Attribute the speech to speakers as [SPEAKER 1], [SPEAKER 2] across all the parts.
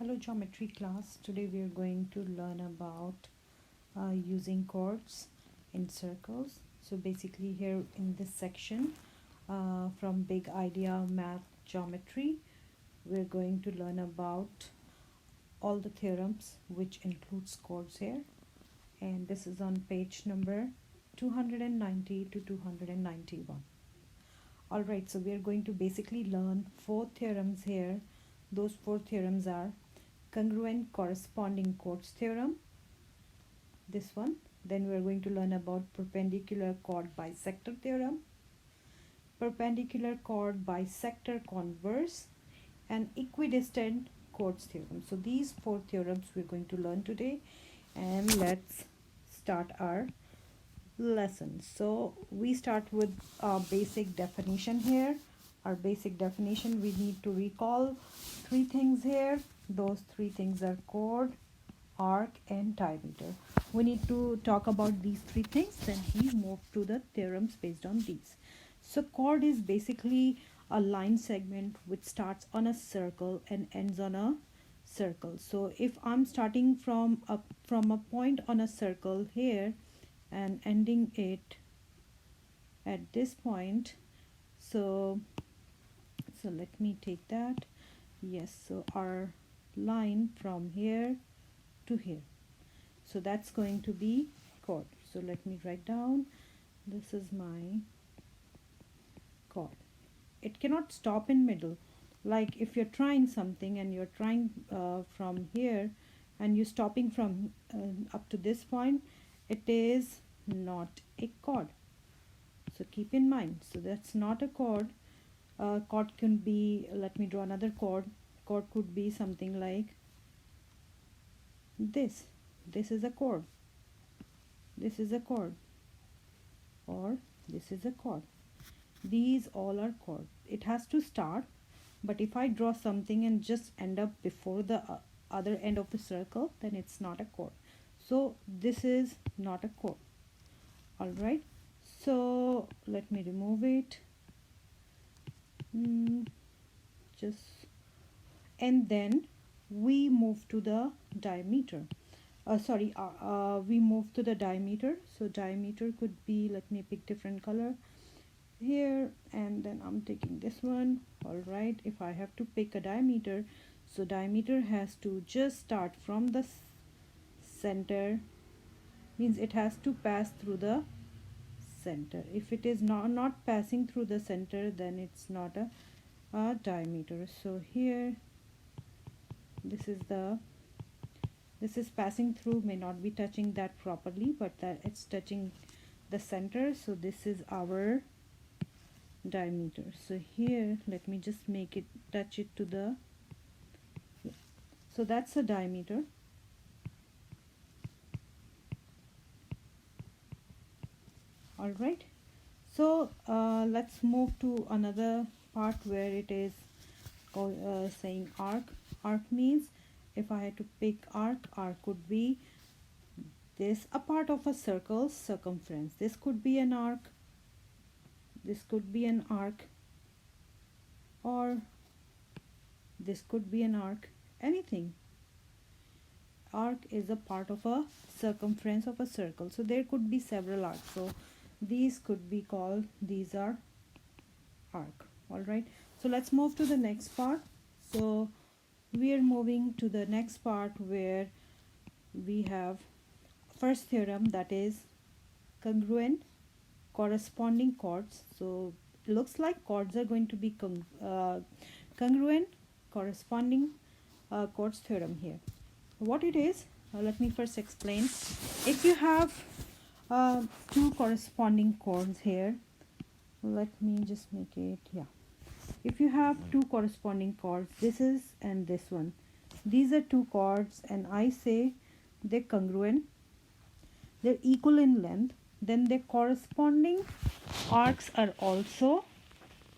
[SPEAKER 1] Hello geometry class. Today we are going to learn about using chords in circles. So basically here in this section from big idea math geometry, we're going to learn about all the theorems which includes chords here, and this is on page number 290 to 291. Alright, so we are going to basically learn 4 theorems here. Those 4 theorems are congruent corresponding chords theorem, this one. Then we are going to learn about perpendicular chord bisector theorem, perpendicular chord bisector converse, and equidistant chords theorem. So these 4 theorems we're going to learn today, and let's start our lesson. So we start with a basic definition here. Our basic definition, we need to recall 3 things here. Those 3 things are chord, arc, and diameter. We need to talk about these 3 things, then we move to the theorems based on these. So chord is basically a line segment which starts on a circle and ends on a circle. So if I'm starting from a point on a circle here and ending it at this point, so let me take that. Yes, so our line from here to here, so that's going to be chord. So let me write down, this is my chord. It cannot stop in middle. Like if you're trying something and you're trying from here and you're stopping from up to this point, it is not a chord. So keep in mind, so that's not a chord. Chord can be, let me draw another chord. Chord could be something like this. This is a chord. This is a chord. Or this is a chord. These all are chord. It has to start, but if I draw something and just end up before the other end of the circle, then it's not a chord. So this is not a chord. Alright, so let me remove it. And then we move to the diameter. We move to the diameter. So diameter could be, let me pick different color here, and then I'm taking this one. Alright, if I have to pick a diameter, so diameter has to just start from the center, means it has to pass through the center. If it is not passing through the center, then it's not a diameter. So here this is passing through, may not be touching that properly, but that it's touching the center, so this is our diameter. So here let me just make it touch it to the, so that's a diameter. Alright, so let's move to another part where it is saying arc. Arc means if I had to pick arc could be this, a part of a circle's circumference. This could be an arc, this could be an arc, or this could be an arc, anything. Arc is a part of a circumference of a circle, so there could be several arcs. So these could be called, these are arc. Alright, so let's move to the next part. So we are moving to the next part where we have first theorem, that is congruent corresponding chords. So it looks like chords are going to be congruent corresponding chords theorem here. What it is, let me first explain. If you have 2 corresponding chords here, let me just make it, yeah. If you have 2 corresponding chords, this is and this one, these are 2 chords, and I say they're congruent, they're equal in length, then their corresponding arcs are also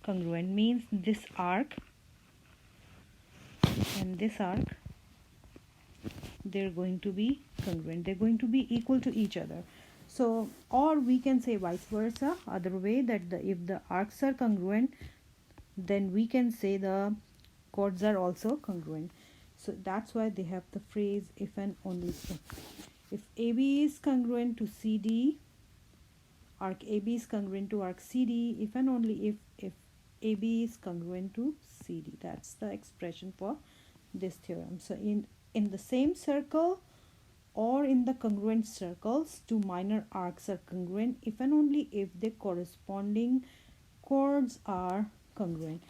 [SPEAKER 1] congruent, means this arc and this arc, they're going to be congruent, they're going to be equal to each other. So, or we can say vice versa, other way, that if the arcs are congruent, then we can say the chords are also congruent. So that's why they have the phrase if and only if AB is congruent to CD, arc AB is congruent to arc CD, if and only if AB is congruent to CD. That's the expression for this theorem. So in the same circle or in the congruent circles, two minor arcs are congruent if and only if the corresponding chords are congruent.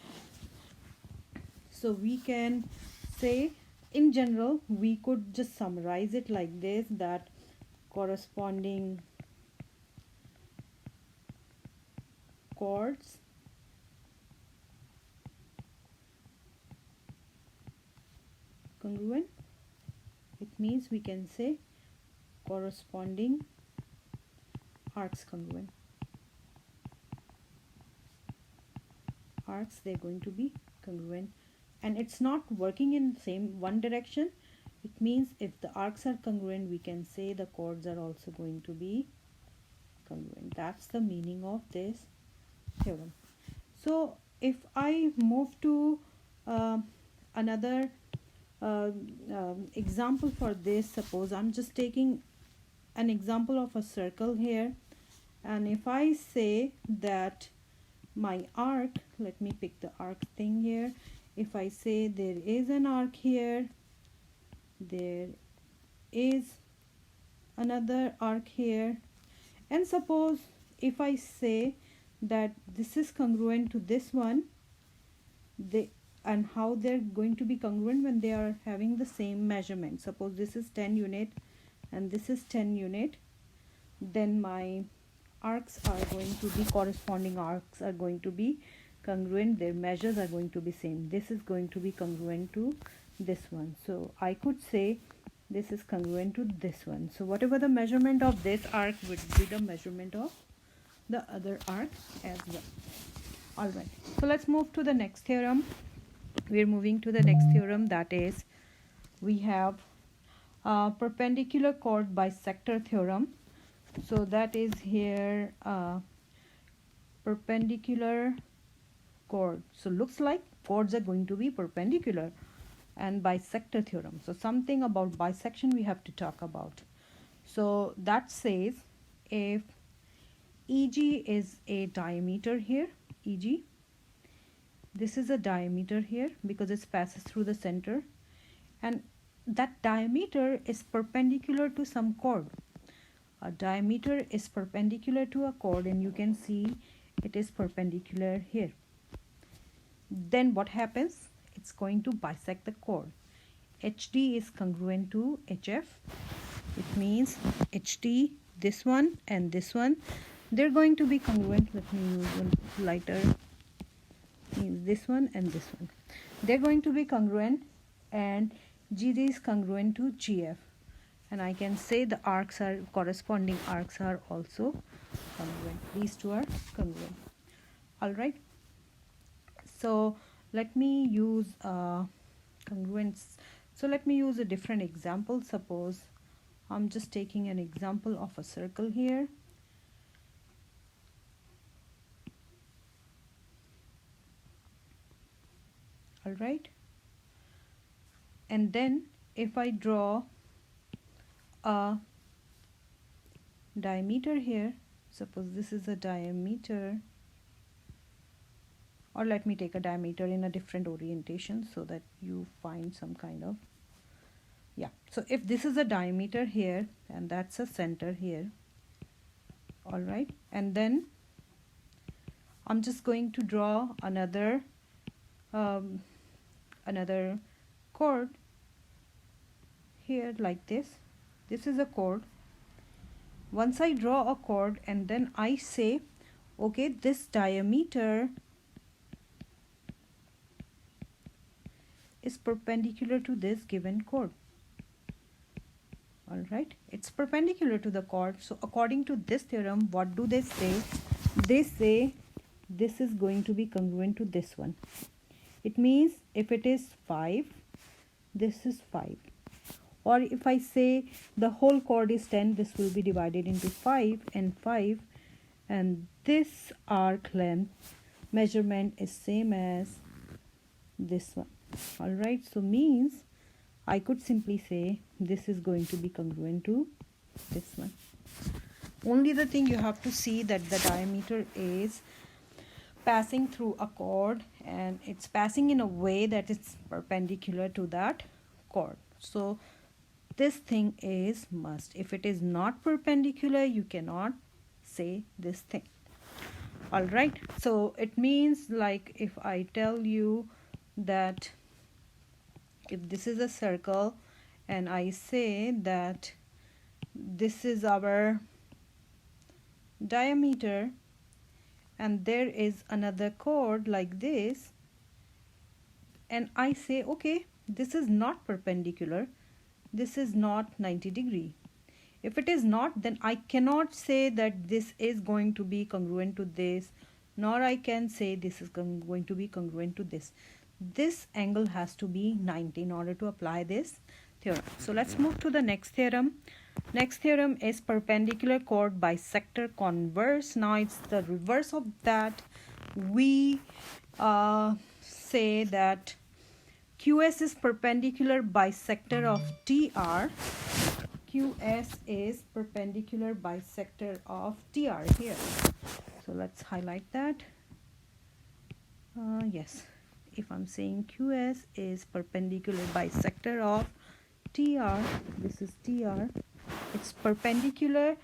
[SPEAKER 1] So we can say, in general, we could just summarize it like this, that corresponding chords congruent. It means we can say corresponding arcs congruent. Arcs, they're going to be congruent, and it's not working in same one direction. It means if the arcs are congruent, we can say the chords are also going to be congruent. That's the meaning of this theorem. So if I move to another example for this, suppose I'm just taking an example of a circle here, and if I say that my arc, let me pick the arc thing here. If I say there is an arc here, there is another arc here, and suppose if I say that this is congruent to this one, and how they're going to be congruent when they are having the same measurement. Suppose this is 10 unit and this is 10 unit, then my arcs are going to be, corresponding arcs are going to be congruent, their measures are going to be same. This is going to be congruent to this one, so I could say this is congruent to this one. So whatever the measurement of this arc would be the measurement of the other arc as well. Alright, so let's move to the next theorem. We're moving to the next theorem, that is, we have perpendicular chord bisector theorem. So that is here perpendicular chord. So looks like chords are going to be perpendicular, and bisector theorem. So something about bisection we have to talk about. So that says if EG is a diameter here, EG, this is a diameter here because it passes through the center, and that diameter is perpendicular to some chord. A diameter is perpendicular to a chord, and you can see it is perpendicular here. Then what happens? It's going to bisect the chord. HD is congruent to HF. It means HD, this one and this one, they're going to be congruent. Let me use one lighter. Means this one and this one, they're going to be congruent, and GD is congruent to GF. And I can say the arcs are, corresponding arcs are also congruent. These two are congruent. Alright. So let me use congruence. So let me use a different example. Suppose I'm just taking an example of a circle here. Alright. And then if I draw a diameter here, suppose this is a diameter, or let me take a diameter in a different orientation so that you find some kind of, yeah. So if this is a diameter here, and that's a center here, all right, and then I'm just going to draw another another chord here like this. This is a chord. Once I draw a chord and then I say, okay, this diameter is perpendicular to this given chord. All right, it's perpendicular to the chord. So according to this theorem, what do they say? They say this is going to be congruent to this one. It means if it is 5, this is 5. Or if I say the whole chord is 10, this will be divided into 5 and 5, and this arc length measurement is same as this one. All right, so means I could simply say this is going to be congruent to this one. Only the thing you have to see that the diameter is passing through a chord, and it's passing in a way that it's perpendicular to that chord. So this thing is must. If it is not perpendicular, you cannot say this thing. All right, so it means, like, if I tell you that if this is a circle and I say that this is our diameter and there is another chord like this, and I say okay, this is not perpendicular, this is not 90 degree. If it is not, then I cannot say that this is going to be congruent to this, nor I can say this is going to be congruent to this. This angle has to be 90 in order to apply this theorem. So let's move to the next theorem. Next theorem is perpendicular chord bisector converse. Now it's the reverse of that. We say that QS is perpendicular bisector of TR. QS is perpendicular bisector of TR here. So let's highlight that. Yes, if I'm saying QS is perpendicular bisector of TR, this is TR, it's perpendicular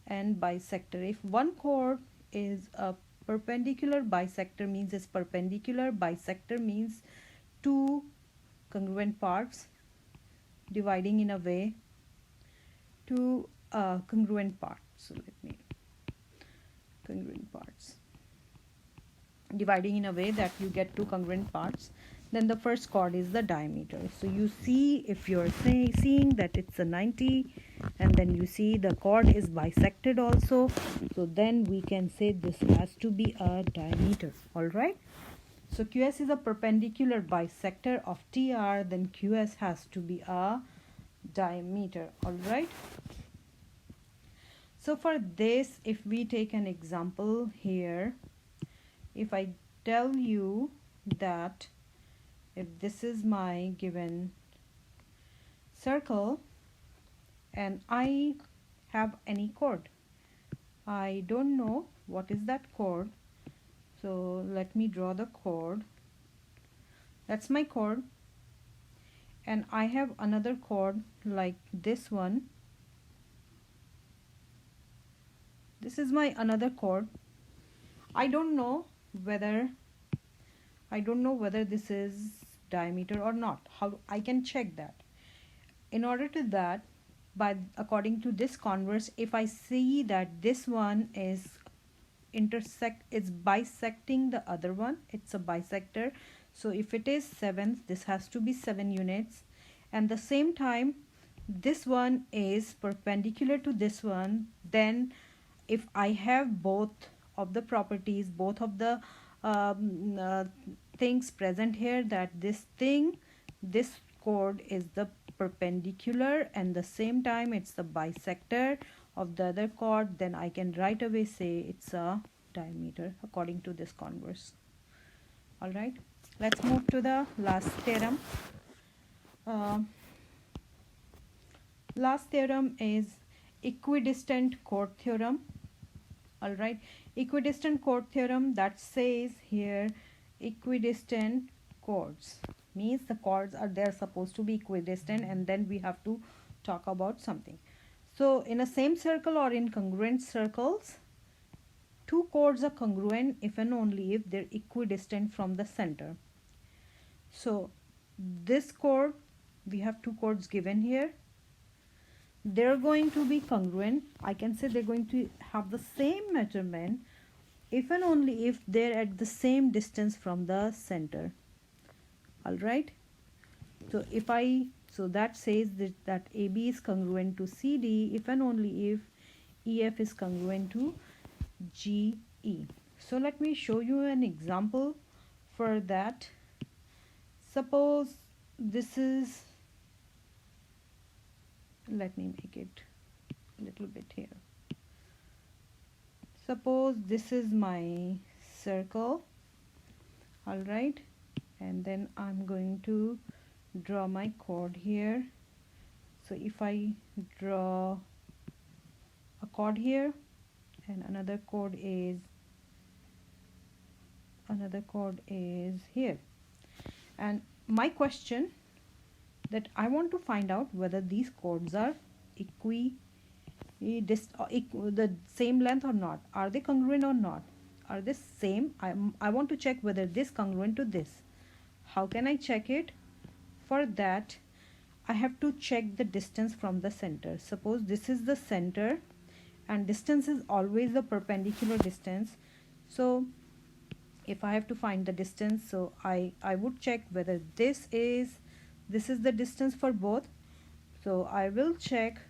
[SPEAKER 1] and bisector. If one chord is a perpendicular bisector, means it's perpendicular. Bisector means two congruent parts dividing in a way to congruent parts. So let me congruent parts dividing in a way that you get two congruent parts. Then the first chord is the diameter. So you see, if you're seeing that it's a 90 and then you see the chord is bisected also, so then we can say this has to be a diameter. All right, so QS is a perpendicular bisector of TR, then QS has to be a diameter. All right, so for this, if we take an example here, if I tell you that if this is my given circle and I have any chord, I don't know what is that chord, so let me draw the chord. That's my chord, and I have another chord like this one. This is my another chord. I don't know whether this is diameter or not. How I can check that? In order to that, according to this converse, if I see that this one is bisecting the other one, it's a bisector. So if it is 7, this has to be 7 units, and the same time this one is perpendicular to this one, then if I have both of the properties, both of the things present here, that this chord is the perpendicular and the same time it's the bisector of the other chord, then I can right away say it's a diameter according to this converse. All right, let's move to the last theorem. Last theorem is equidistant chord theorem. All right, equidistant chord theorem, that says here equidistant chords means the chords are there supposed to be equidistant, and then we have to talk about something. So in a same circle or in congruent circles, two chords are congruent if and only if they're equidistant from the center. So this chord, we have two chords given here, they're going to be congruent. I can say they're going to have the same measurement if and only if they're at the same distance from the center. All right, so that says that AB is congruent to CD if and only if EF is congruent to GE. So let me show you an example for that. Suppose this is, let me make it a little bit here. Suppose this is my circle. All right, and then I'm going to draw my chord here. So if I draw a chord here and another chord is here, and my question that I want to find out whether these chords are the same length or not. Are they congruent or not? Are they same? I want to check whether this congruent to this. How can I check it? For that I have to check the distance from the center. Suppose this is the center and distance is always the perpendicular distance. So if I have to find the distance, so I would check whether this is the distance for both. So I will check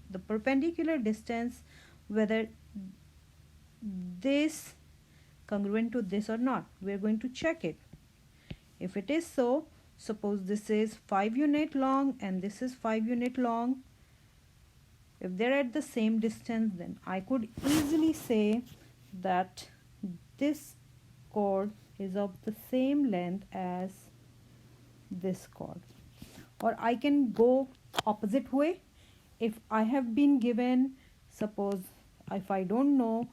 [SPEAKER 1] the perpendicular distance whether this congruent to this or not. We're going to check it. If it is so, suppose this is 5 unit long and this is 5 unit long. If they're at the same distance, then I could easily say that this chord is of the same length as this chord. Or I can go opposite way. If I have been given, suppose if I don't know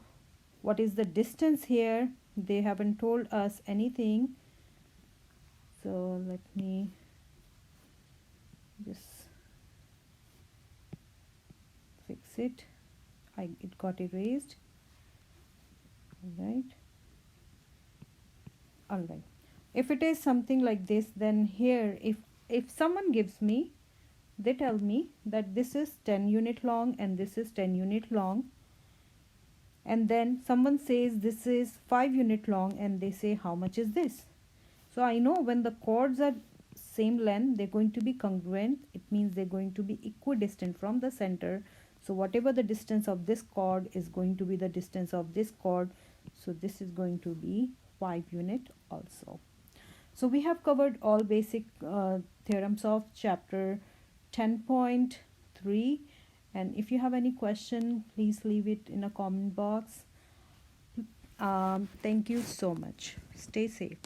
[SPEAKER 1] what is the distance here, they haven't told us anything. So let me just fix it. It got erased. Alright. If it is something like this, then here if someone gives me, they tell me that this is 10 unit long and this is 10 unit long, and then someone says this is 5 unit long and they say how much is this. So I know when the chords are same length, they're going to be congruent. It means they're going to be equidistant from the center. So whatever the distance of this chord is going to be the distance of this chord. So this is going to be 5 unit also. So we have covered all basic theorems of chapter 10.3, and if you have any question, please leave it in a comment box. Thank you so much. Stay safe.